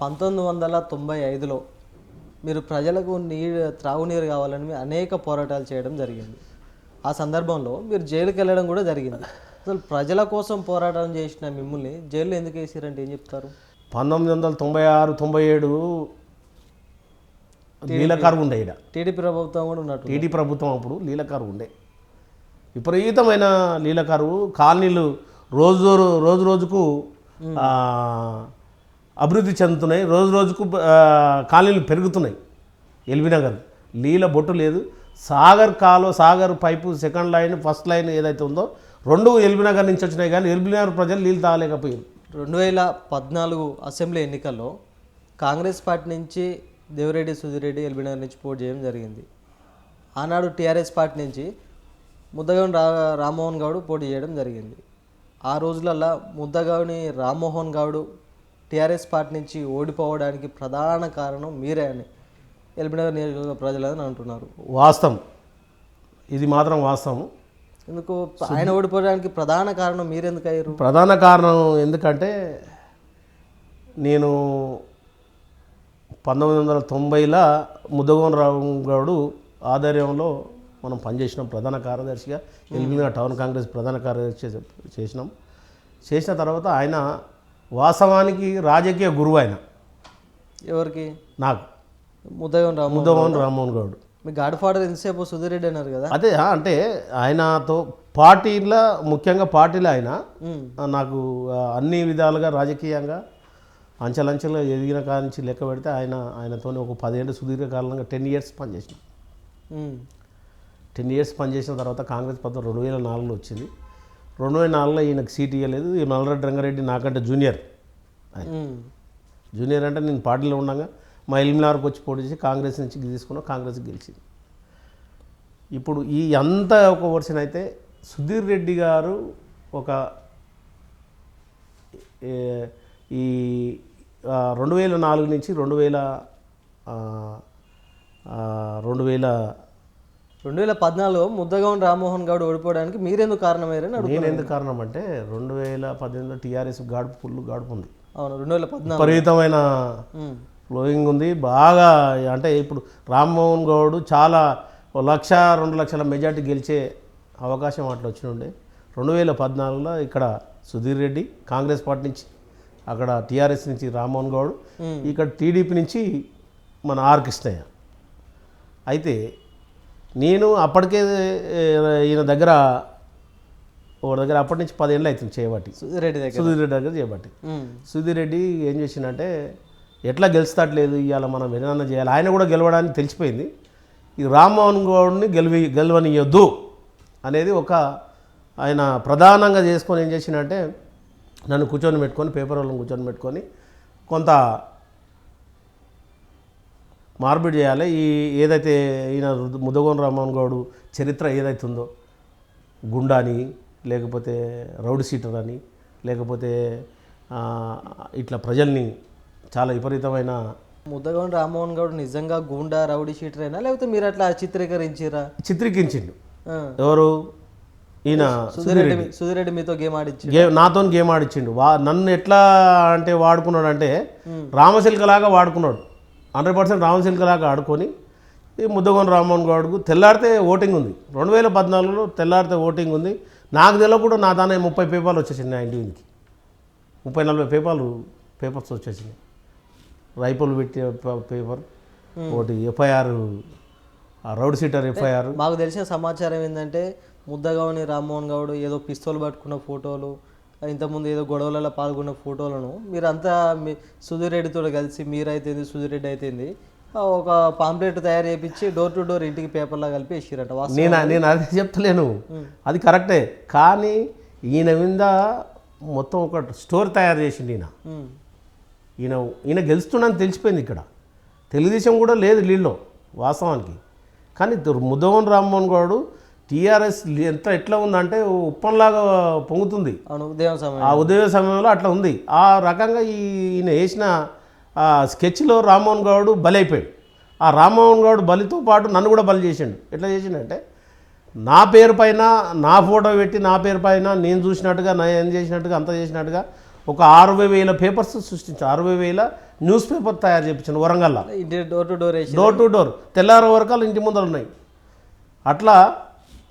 1995లో మీరు ప్రజలకు త్రాగునీరు కావాలని మీరు అనేక పోరాటాలు చేయడం జరిగింది. ఆ సందర్భంలో మీరు జైలుకి వెళ్ళడం కూడా జరిగింది. అసలు ప్రజల కోసం పోరాటం చేసిన మిమ్మల్ని జైల్లో ఎందుకు వేసారంటే ఏం చెప్తారు? 1996-97 లీలకారు ఉండే ఇక్కడ టీడీపీ ప్రభుత్వం కూడా ఉన్నట్టు. టీడీ ప్రభుత్వం అప్పుడు లీలకారు ఉండే, విపరీతమైన లీలకారు. కాలనీలు రోజు రోజుకు అభివృద్ధి చెందుతున్నాయి, రోజుకు కాలనీలు పెరుగుతున్నాయి. ఎల్బీనగర్ నీళ్ళ బొట్టు లేదు. Sagar pipe second line first line ఏదైతే ఉందో రెండు ఎల్బీనగర్ నుంచి వచ్చినాయి, కానీ ఎల్బీనగర్ ప్రజలు నీళ్ళు తాగలేకపోయారు. 2014 అసెంబ్లీ ఎన్నికల్లో కాంగ్రెస్ పార్టీ నుంచి దేవిరెడ్డి సుధీరెడ్డి ఎల్బీనగర్ నుంచి పోటీ చేయడం జరిగింది. ఆనాడు టీఆర్ఎస్ పార్టీ నుంచి ముద్దగౌని రామ్మోహన్ గౌడ్ పోటీ చేయడం జరిగింది. ఆ రోజులల్లో ముద్దగౌని రామ్మోహన్ గౌడ్ టీఆర్ఎస్ పార్టీ నుంచి ఓడిపోవడానికి ప్రధాన కారణం మీరే అని ఎల్బీనగర్ నియోజకవర్గ ప్రజలని అంటున్నారు. వాస్తవం, ఇది మాత్రం వాస్తవం. ఎందుకు ఆయన ఓడిపోవడానికి ప్రధాన కారణం మీరెందుకు అయ్యారు? ప్రధాన కారణం ఎందుకంటే నేను 1990లో ముద్దగౌని రామ్మోహన్ గౌడ్ ఆధ్వర్యంలో మనం పనిచేసినాం. ప్రధాన కార్యదర్శిగా ఎల్బీనగర్ టౌన్ కాంగ్రెస్ ప్రధాన కార్యదర్శి చేసినాం. చేసిన తర్వాత ఆయన వాస్తవానికి రాజకీయ గురువు. ఆయన ఎవరికి? నాకు, ముద్దగౌని రామ్మోహన్ గౌడ్. మీ గాడ్ ఫాదర్ ఎంతసేపు సుధీరెడ్డి అన్నారు కదా. అదే అంటే ఆయనతో పార్టీలో, ముఖ్యంగా పార్టీలో ఆయన నాకు అన్ని విధాలుగా రాజకీయంగా అంచెలంచెలుగా ఎదిగిన కాడి నుంచి లెక్క పెడితే ఆయనతో ఒక 10 ఏళ్ళు సుదీర్ఘకాలంగా 10 years పనిచేసిన. 10 years పనిచేసిన తర్వాత కాంగ్రెస్ పదవి 2004లో వచ్చింది. 2004లో ఈయనకు సీట్ ఇవ్వలేదు. ఈ మల్లారెడ్డి రంగారెడ్డి నాకంటే జూనియర్. జూనియర్ అంటే నేను పార్టీలో ఉండగా మా ఎల్బీనగర్కి వచ్చి పోటీ చేసి కాంగ్రెస్ నుంచి తీసుకున్నా, కాంగ్రెస్ గెలిచింది. ఇప్పుడు ఈ అంతా ఒక వర్షన్ అయితే సుధీర్ రెడ్డి గారు ఒక ఈ 2004 నుంచి 2014 ముద్దగౌని రామ్మోహన్ గౌడ్ ఓడిపోవడానికి మీరెందుకు కారణమయ్యారని అడుగుతున్నాను. నేను ఎందుకు కారణం అంటే 2018లో టీఆర్ఎస్ ఫుల్ గాడుపు ఉంది. అవును, 2014 విపరీతమైన ఫ్లోయింగ్ ఉంది బాగా. అంటే ఇప్పుడు రామ్మోహన్ గౌడ్ చాలా 1-2 లక్షల మెజార్టీ గెలిచే అవకాశం అట్లా వచ్చినుండే. 2014లో ఇక్కడ సుధీర్ రెడ్డి కాంగ్రెస్ పార్టీ నుంచి, అక్కడ టీఆర్ఎస్ నుంచి రామ్మోహన్ గౌడ్, ఇక్కడ టీడీపీ నుంచి మన ఆర్ కృష్ణయ్య. అయితే నేను అప్పటికే ఈయన దగ్గర అప్పటి నుంచి 10 ఏళ్ళు అవుతుంది చేయబట్టి, సుధీర్ రెడ్డి దగ్గర చేయబట్టి. సుధీర్ రెడ్డి ఏం చేసిందంటే ఎట్లా గెలుస్తాట్లేదు, ఇవాళ మనం ఏదైనా చేయాలి. ఆయన కూడా గెలవడానికి తెలిసిపోయింది. ఈ రామ్మోహన్ గౌడ్ని గెలవనియొద్దు అనేది ఒక ఆయన ప్రధానంగా చేసుకొని ఏం చేసిందంటే నన్ను కూర్చొని పెట్టుకొని, పేపర్ వాళ్ళని కూర్చొని పెట్టుకొని కొంత మార్పిడి చేయాలి. ఏదైతే ఈయన ముద్దగౌని రామ్మోహన్ గౌడ్ చరిత్ర ఏదైతే ఉందో, గుండాని, లేకపోతే రౌడీ షీటర్ అని, లేకపోతే ఇట్లా ప్రజల్ని చాలా విపరీతమైన. ముద్దగౌని రామ్మోహన్ గౌడ్ నిజంగా గుండా రౌడీ షీటర్ అయినా లేకపోతే మీరు అట్లా చిత్రీకరించారా? చిత్రీకరించిండు. ఎవరు? ఈయన సుధీరెడ్డి మీతో గేమ్ ఆడిచ్చి, నాతో గేమ్ ఆడిచ్చిండు. నన్ను ఎట్లా అంటే వాడుకున్నాడు అంటే రామశిల్కలాగా వాడుకున్నాడు. 100% రామశిల్కలాగా ఆడుకొని ఈ ముద్దగౌని రామ్మోహన్ గౌడ్కు తెల్లారితే ఓటింగ్ ఉంది. 2014లో తెల్లారితే ఓటింగ్ ఉంది. నాకు తెలియకుండా నా దాని 30 పేపర్లు వచ్చేసింది. నా ఇంటికి 30-40 పేపర్స్ వచ్చేసినాయి. రైపులు పెట్టే పేపర్ ఒకటి, ఎఫ్ఐఆర్, రౌడ్ షీటర్ ఎఫ్ఐఆర్. మాకు తెలిసిన సమాచారం ఏంటంటే ముద్దగౌని రామ్మోహన్ గౌడ్ ఏదో పిస్తోల్ పట్టుకున్న ఫోటోలు, ఇంతకుముందు ఏదో గొడవలలో పాల్గొన్న ఫోటోలను మీరంతా సుధీర్ రెడ్డితో కలిసి, మీరైతేంది సుధీర్ రెడ్డి అయితేంది, ఒక పాంప్లెట్ తయారు చేయించి డోర్ టు డోర్ ఇంటికి పేపర్లా కలిపి వేసిరట. నేను అదే చెప్తలేను, అది కరెక్టే. కానీ ఈయన మీద మొత్తం ఒక స్టోర్ తయారు చేసిండు. ఈయన గెలుస్తున్నాడని తెలిసిపోయింది. ఇక్కడ తెలుగుదేశం కూడా లేదు లీడ్లో వాస్తవానికి. కానీ ముద్దగౌని రామ్మోహన్ గౌడ్ టీఆర్ఎస్ ఎట్లా ఉందంటే ఉప్పంలాగా పొంగుతుంది. ఆ ఉదయం సమయంలో అట్లా ఉంది. ఆ రకంగా ఈయన వేసిన స్కెచ్లో రామ్మోహన్ గౌడ్ బలైపోయాడు. ఆ రామ్మోహన్ గౌడ్ బలితో పాటు నన్ను కూడా బలి చేసిండు. ఎట్లా చేసిండంటే నా పేరు పైన నా ఫోటో పెట్టి, నా పేరు పైన నేను చూసినట్టుగా, నేను చేసినట్టుగా, అంత చేసినట్టుగా ఒక 60,000 పేపర్స్ సృష్టించాను, 60,000 న్యూస్ పేపర్ తయారు చేయించాను వరంగల్లో. ఇంటి డోర్ టు డోర్ వేసి డోర్ టు డోర్ తెల్లారి వరకాలు ఇంటి ముందర ఉన్నాయి. అట్లా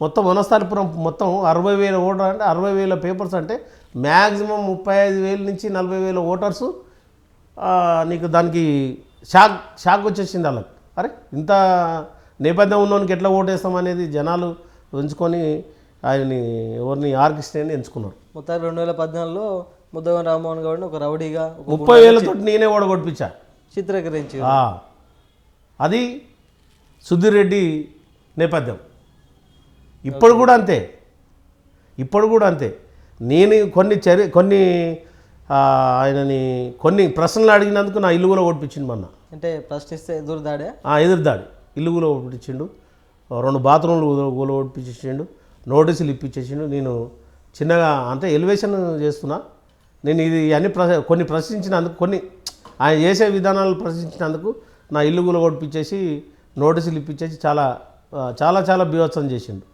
మొత్తం వనస్థలిపురం మొత్తం 60,000 ఓటర్ అంటే 60,000 పేపర్స్ అంటే మ్యాక్సిమం 35,000 నుంచి 40,000 ఓటర్సు. నీకు దానికి షాక్ వచ్చేసింది వాళ్ళకి. అరే ఇంత నేపథ్యం ఉన్నోనికి ఎట్లా ఓటేస్తాం అనేది జనాలు ఎంచుకొని ఆయన్ని ఎవరిని ఆర్ కృష్ణని ఎంచుకున్నారు. మొత్తం 2014లో ముద్దగం రామ్మోహన్ గౌడ్ని ఒక రౌడీగా 30,000 నేనే ఓడగొట్టించా చిత్రీకరించి. అది సుధీర్ రెడ్డి నేపథ్యం. ఇప్పుడు కూడా అంతే. నేను కొన్ని ఆయనని కొన్ని ప్రశ్నలు అడిగినందుకు నా ఇల్లు కూడా ఓడిపించిండు మొన్న. అంటే ప్రశ్నిస్తే ఎదురుదాడే ఎదురుదాడి ఇల్లు కూడా ఓడిపించిండు, 2 బాత్రూమ్లు కూడా ఓడిపించేసిండు, నోటీసులు ఇప్పించేసిండు. నేను చిన్నగా అంటే ఎలివేషన్ చేస్తున్నా. నేను ఇది అన్ని కొన్ని ప్రశ్నించినందుకు, కొన్ని ఆయన చేసే విధానాలు ప్రశ్నించినందుకు నా ఇల్లు కూడా ఓడిపించేసి నోటీసులు ఇప్పించేసి చాలా చాలా చాలా బీభత్సం చేసిండు.